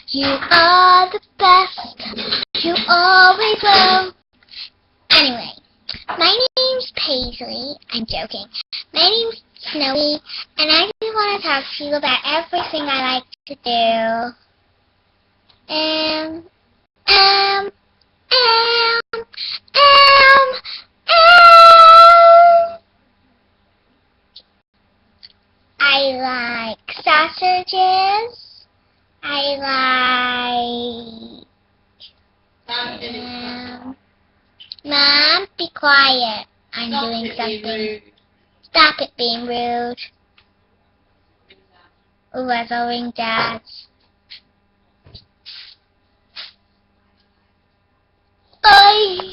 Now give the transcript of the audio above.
You are the best. You always will. Anyway, my name's Paisley. I'm joking. My name's Snowy, and I just want to talk to you about everything I like to do. Um, um, um, um, I like sausages. Mom, be quiet. I'm doing something. Stop it being rude. Ooh, I go ring Dad's. Bye.